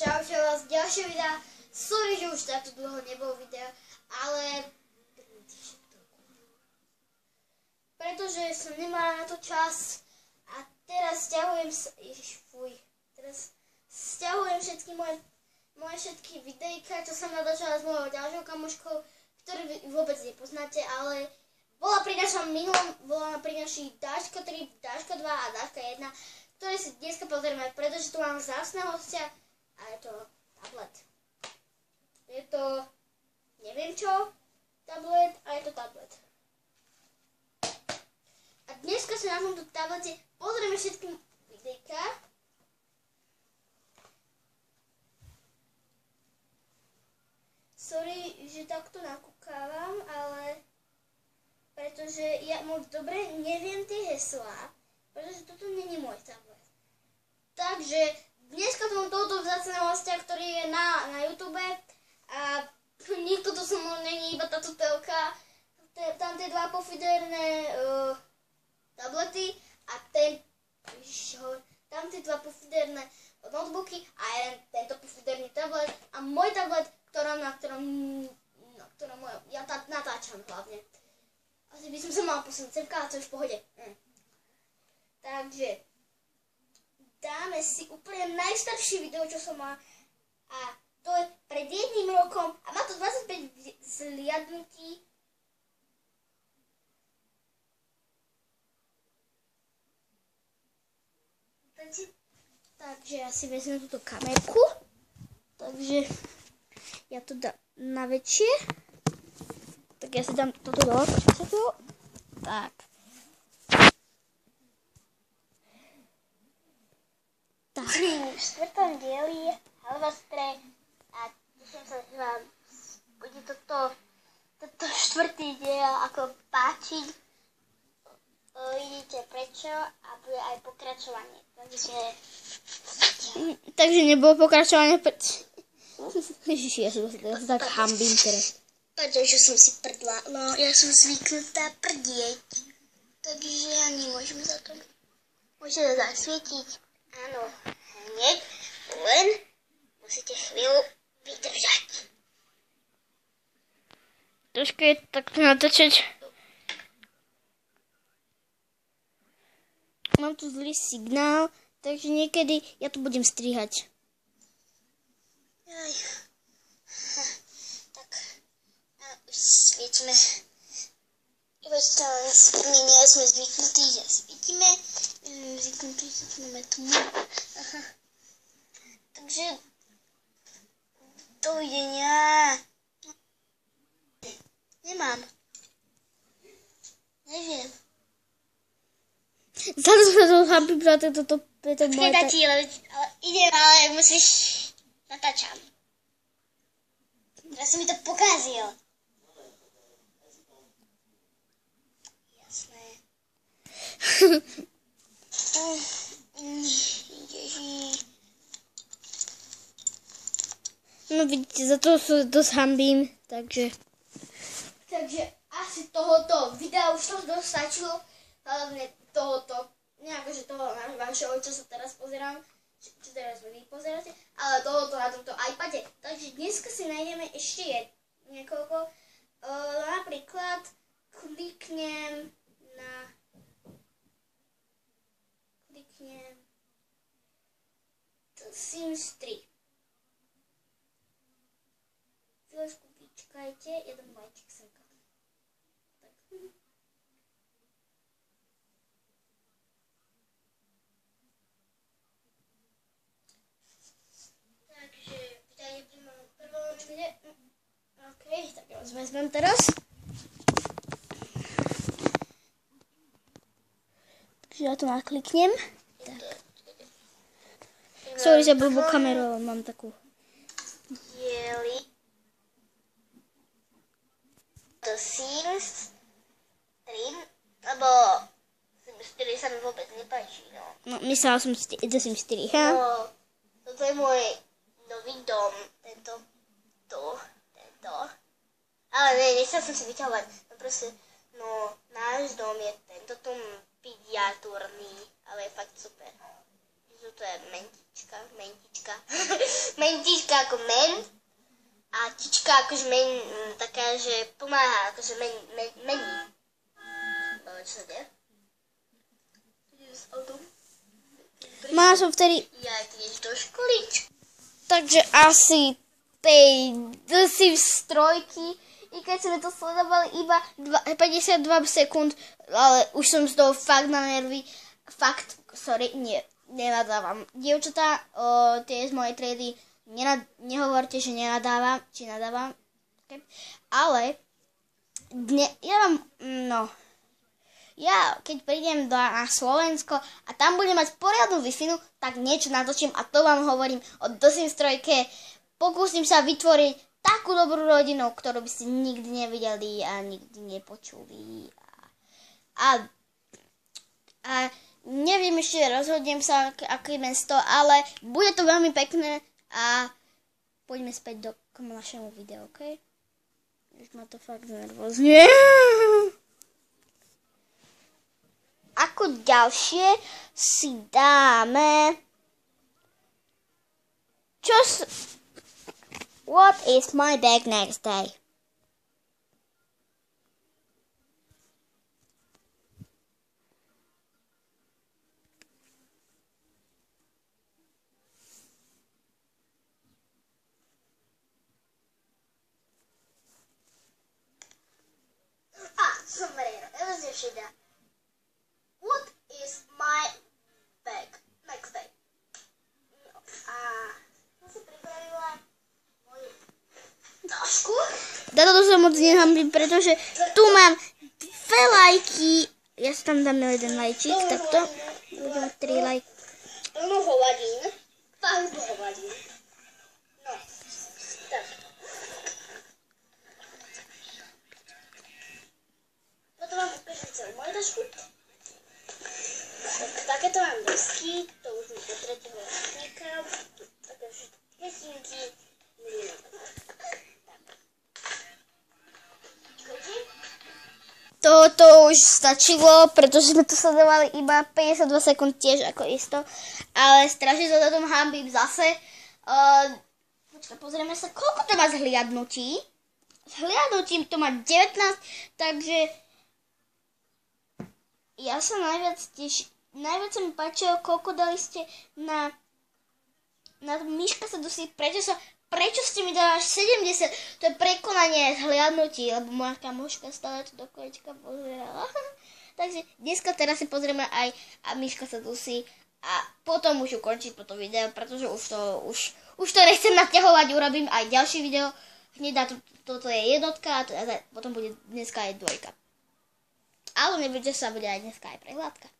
Čaute vás, ďalšie videa. Sorry, že už takto dlho nebolo videa, ale pretože som nemala na to čas a teraz sťahujem teraz sťahujem všetky moje všetky videjka, čo som natáčala s mojou ďalšou kamoškou, ktorú vy vôbec nepoznáte, ale bola pri našom Dáška 3, Dáška 2 a Dáška 1, ktoré si dneska pozrieme, pretože tu mám vzácneho hostia a je to tablet. Je to, neviem čo, tablet a je to tablet. A dneska sa na tomto tablete pozrieme všetky videjka. Sorry, že takto nakúkávam, ale pretože ja moc dobre neviem tie heslá, pretože toto není môj tablet. Takže dneska tu mám tohoto vzácneho hostia, ktorý je na YouTube a nikto to som není, iba táto telka, tam tie dva pofiderné tablety a tam tie dva pofiderné notebooky a jeden tento pofiderný tablet a môj tablet, na ktorom ja natáčam hlavne. Asi by som sa mala posunúť semka, ale to je v pohode. Takže dáme si úplne najstaršie video, čo som má. A to je pred 1 rokom a má to 25 zliadnutí. Takže ja si vezmem túto kamerku. Takže ja to dám na väčšie. Tak ja si dám toto dole. Tak. V 4. dieli Halvastre a teším sa, že vám bude toto 4. diel ako páčiť. Vidíte prečo a bude aj pokračovanie. Takže nebolo pokračovanie. Ježiši, ja sa tak hambím teraz. Pretože som si prdla, no ja som zvyknutá prdieť. Takže ja nemôžem za to. Môžete to zasvietiť. Áno, hneď, len musíte chvíľu vydržať. Trošku je takto natáčať. Mám tu zlý signál, takže niekedy ja to budem strihať. Tak, už svietime. Nie sme zvyknutí, že svietime. Zvyknutí, zvykneme tu. Takže, dovidenia. Nemám. Neviem. Zadu sme to chápim, že toto je to moje... Počkej, ale idem, ale musíš... Natáčam. Teraz si mi to pokazil. Jasné. No vidíte, za to sa dosť hambím, takže... Takže asi tohoto videa už to dosť stačilo. Hlavne tohoto, nejako, že toho vašeho, čo sa teraz pozerám, čo teraz vy pozeráte, ale tohoto na tomto iPade. Takže dneska si nájdeme ešte niekoľko. Napríklad kliknem Sims 3. Chvíľočku vyčkajte, jeden majček semka. Tak. Takže, vítajte pri mojom prvom videu. OK, tak ja vás vezmem teraz. Takže ja to nakliknem. Tak. Sorry za blbú kameru, ale mám takú. Diely. To Sims 3, lebo Sims 4 sa mi vôbec nepáči, no. No, myslela som do Sims 4, ha? No, toto je môj nový dom, tento. Ale nechcel som si vyťahovať, no proste, no, náš dom je tento tom miniatúrny, ale je fakt super. Toto je mentička. Mentička ako men a čička akože taká, že pomáha, akože mení. Čo sa deje? Mala som vtedy... Ja tiež do školičky. Takže asi 5 strojky. I keď sme to sledovali iba 52 sekúnd, ale už som z toho fakt na nervy. Fakt, sorry, nenadávam. Dievčatá, tie z mojej triedy, nehovorte, že nenadávam, či nadávam. Okay. Ale, ja keď prídem na Slovensko a tam budem mať poriadnu Wi-Fi, tak niečo natočím a to vám hovorím o Sims 3. Pokúsim sa vytvoriť takú dobrú rodinu, ktorú by ste nikdy nevideli a nikdy nepočuli. A neviem ešte, rozhodnem sa, aké mesto, ale bude to veľmi pekné a poďme späť k našemu videu, ok? Už ma to fakt nervózne. Ako ďalšie si dáme... What is my bag next day? Sombrero. What is my bag next day? Som si pripravila moju tašku. Toto sa moc nehambím, pretože tu mám 2 lajky. Ja si tam dám jeden lajčík, takto. Budem mať 3 lajky. Plno hovadín. Fakt hovadín. No, tak. Potom vám ukážem celú moju tašku. Takéto mám desky, to už mi po tretieho nekám. Také všetky pesinky. Toto už stačilo, pretože sme to sledovali iba 52 sekúnd tiež ako isto. Ale strašne sa za tom hambím zase. Počkaj, pozrieme sa, koľko to má zhliadnutí. Zhliadnutím to má 19, takže ja sa najviac sa mi páčilo, koľko dali ste na Myška sa dosí, prečo ste mi dali až 70? To je prekonanie zhliadnutí, lebo moja kamoška stále to do kolečka pozerala. Takže dneska teraz si pozrieme aj a Myška sa dusí a potom už ukončiť toto video, pretože už to nechcem naťahovať, urobím aj ďalšie video. Hneď na toto je jednotka a potom bude dneska aj 2. Ale nebudete sa, bude aj dneska aj prehľadka.